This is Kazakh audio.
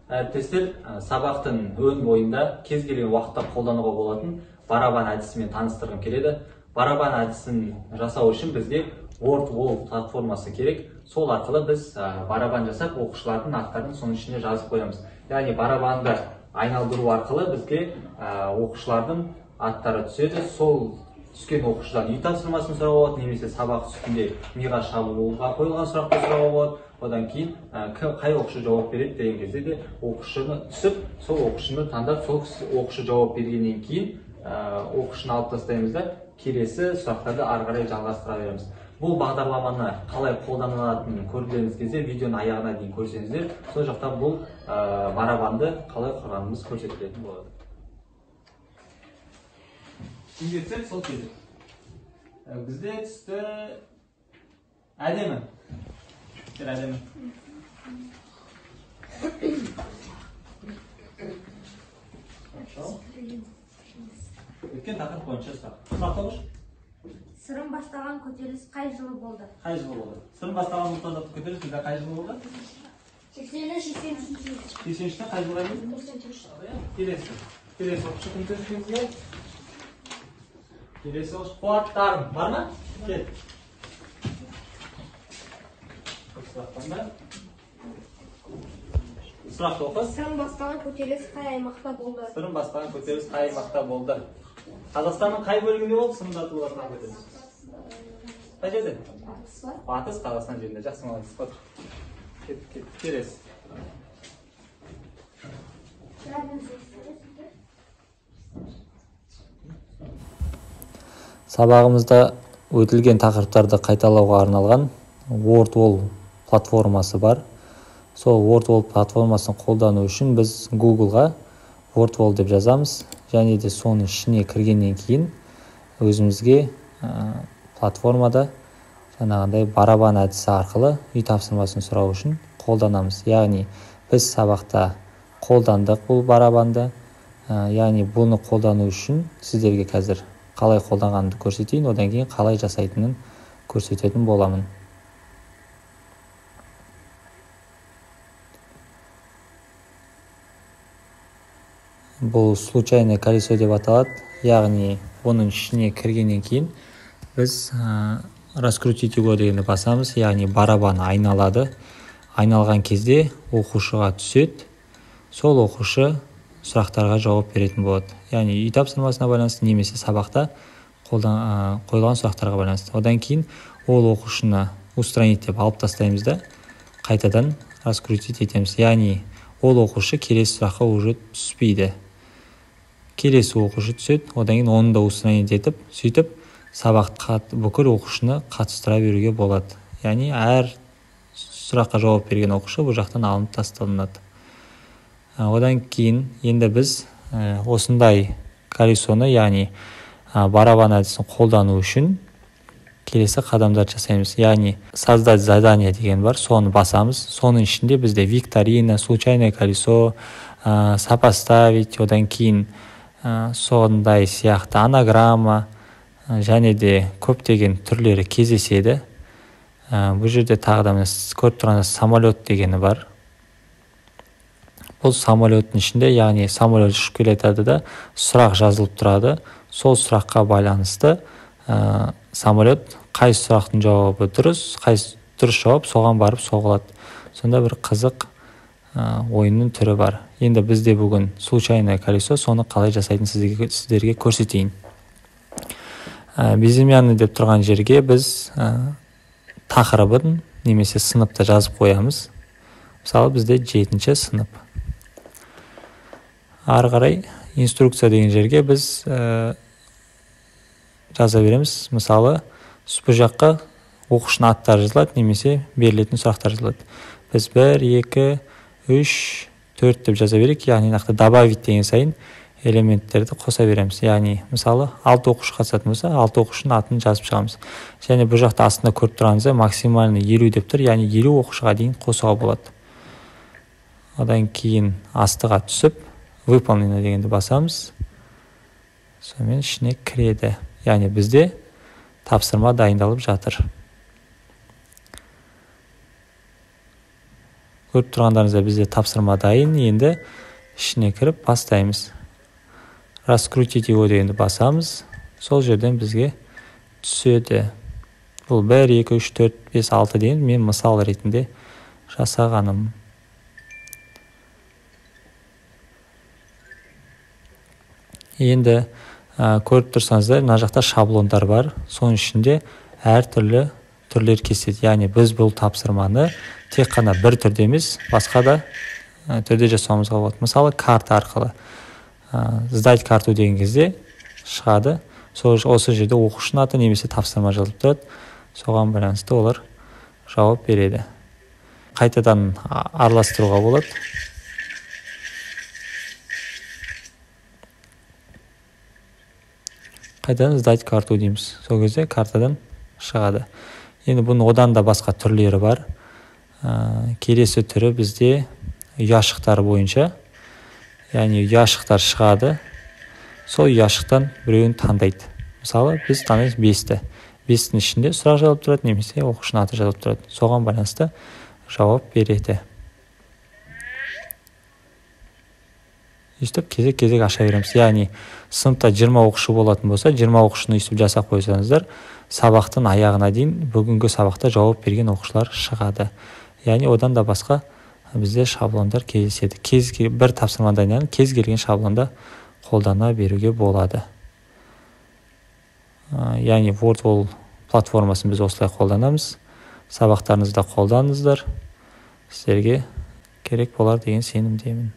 Әріптестер, сабақтың өн бойында кез келген уақытта қолдануға болатын барабан әдісімен таныстырғым келеді. Барабан әдісін жасау үшін бізде WordWall платформасы керек. Сол арқылы біз барабан жасап, оқушылардың аттарын соның ішіне жазып қоямыз. Яғни барабанды айналдыру арқылы бізге оқушылардың аттары түседі. Сол түскен оқушыдан үй тапсырмасын сұрауға болады, немесе сабақ үстінде миға шабуылға қойылған сұрақты сұрауға болады. Одан кейін қай оқушы жауап береді деген кезде де оқушыны түсіп, сол оқушыны таңдап, сол оқушы жауап бергеннен кейін оқушыны алып тастаймыз да келесі сұрақтарды ары қарай жалғастыра береміз. Бұл бағдарламаны қалай қолданылатынын көргеніңіз кезде видеоның аяғына дейін көрсеңіздер, сол жақта бұл барабанды қалай құрғанымыз көрсетілетін болады. Түсінген сол кезде. Бізде түсті әдемі. Әдемі. Өткен тақырып бойынша сұрақ қойшы. Сырым бастаған көтеріліс қай жылы болды? Қай жылы болды? Сырым бастаған ұлттық көтеріліс бізде қай жылы болды? 80-80-80-тен қай жылға дейін? 93. Келесі оқушы кім көрсетемізге? Келесі оқушы қуаттарым бар ма? Кел. Сұрақты оқы. Сырым бастаған көтеріліс қай аймақта болды? Сырым бастаған көтеріліс қай аймақта болды? Қазақстанның қай бөлігінде болды сырымдату бастаған көтеріліс? Қай жерде? Батыс Қазақстан жерінде. Жақсы, молодец. Келесі. Сабағымызда өтілген тақырыптарды қайталауға арналған WordWall платформасы бар. Сол WordWall платформасын қолдану үшін біз Google-ға WordWall деп жазамыз, және де соның ішіне кіргеннен кейін өзімізге платформада жаңағындай барабан әдісі арқылы үй тапсырмасын сұрау үшін қолданамыз. Яғни біз сабақта қолдандық бұл барабанды. Яғни бұны қолдану үшін сіздерге қазір қалай қолданғанымды көрсетейін, одан кейін қалай жасайтынын көрсететін боламын. Бұл случайное колесо деп аталады. Яғни оның ішіне кіргеннен кейін біз раскрутить его дегенді басамыз. Яғни барабан айналады. Айналған кезде оқушыға түседі. Сол оқушы сұрақтарға жауап беретін болады. Яғни үй тапсырмасына байланысты немесе сабақта қойылған сұрақтарға байланысты. Одан кейін ол оқушыны устранить деп алып тастаймыз да қайтадан раскрутить етеміз. Яғни ол оқушы келесі сұраққа уже түспейді. Келесі оқушы түседі, одан кейін оны да устранить етіп, сөйтіп сабаққа бүкіл оқушыны қатыстыра беруге болады. Яғни әр сұраққа жауап берген оқушы бұл жақтан алынып тасталынады. Одан кейін енді біз осындай колесоны, яғни барабан әдісін қолдану үшін келесі қадамдар жасаймыз. Яғни создать задание деген бар, соны басамыз. Соның ішінде бізде викторина, случайное колесо, сопоставить, одан кейін сондай сияқты анаграмма және де көптеген түрлері кездеседі. Бұл жерде тағы да көріп тұрғаныңыз самолет дегені бар. Бұл самолеттің ішінде, яғни самолет ұшып келе жатады да сұрақ жазылып тұрады. Сол сұраққа байланысты самолет қай сұрақтың жауабы дұрыс, қай дұрыс жауап соған барып соғылады. Сонда бір қызық ойынның түрі бар. Енді бізде бүгін случайное колесо, соны қалай жасайтын сіздерге көрсетейін. Безымянный деп тұрған жерге біз тақырыбын немесе сыныпты жазып қоямыз. Мысалы бізде 7-ші сынып. Ары қарай инструкция деген жерге біз жаза береміз. Мысалы бұл жаққа оқушының аттары жазылады, немесе берілетін сұрақтар жазылады. Біз 1, 2, 3, 4 деп жаза берейік. Яғни нақты добавить деген сайын элементтерді қоса береміз. Яғни мысалы 6 оқушы қатысатын болса, 6 оқушының атын жазып шығамыз. Және бұл жақта астында көріп тұрғаныңызда максимальный 50 деп тұр, яғни 50 оқушыға дейін қосуға болады. Одан кейін астыға түсіп выполнено дегенді басамыз. Сонымен ішіне кіреді. Яғни бізде тапсырма дайындалып жатыр. Көріп тұрғандарыңыздай бізде тапсырма дайын. Енді ішіне кіріп бастаймыз. Раскрутить его дегенді басамыз. Сол жерден бізге түседі. Бұл 1, 2, 3, 4, 5, 6 деген мен мысал ретінде жасағаным. Енді көріп тұрсаңыздар, мына жақта шаблондар бар. Соның ішінде әртүрлі түрлер кеседі. Яғни біз бұл тапсырманы тек қана бір түрде емес, басқа да түрде жасауымызға болады. Мысалы, карта арқылы. Сдать карту деген кезде шығады. Осы жерде оқушының аты немесе тапсырма жазылып тұрады. Соған байланысты олар жауап береді. Қайтадан араластыруға болады. Қайтадан сдать карту дейміз. Сол кезде картадан шығады. Енді бұның одан да басқа түрлері бар. Келесі түрі бізде ұяшықтар бойынша. Яғни ұяшықтар шығады. Сол ұяшықтан біреуін таңдайды. Мысалы, біз таңдаймыз 5-ті. 5-тің ішінде сұрақ жазылып тұрады, немесе оқушының аты жазылып тұрады. Соған байланысты жауап береді. Өйстіп кезек-кезек аша береміз. Яғни сыныпта 20 оқушы болатын болса, 20 оқушыны өйстіп жасап қойсаңыздар, сабақтың аяғына дейін бүгінгі сабақта жауап берген оқушылар шығады. Яғни одан да басқа бізде шаблондар кездеседі. Бір тапсырмадан кез келген шаблонда қолдана беруге болады. Яғни WordWall платформасын біз осылай қолданамыз. Сабақтарыңызда қолданыңыздар. Сіздерге керек болар деген сенімдемін.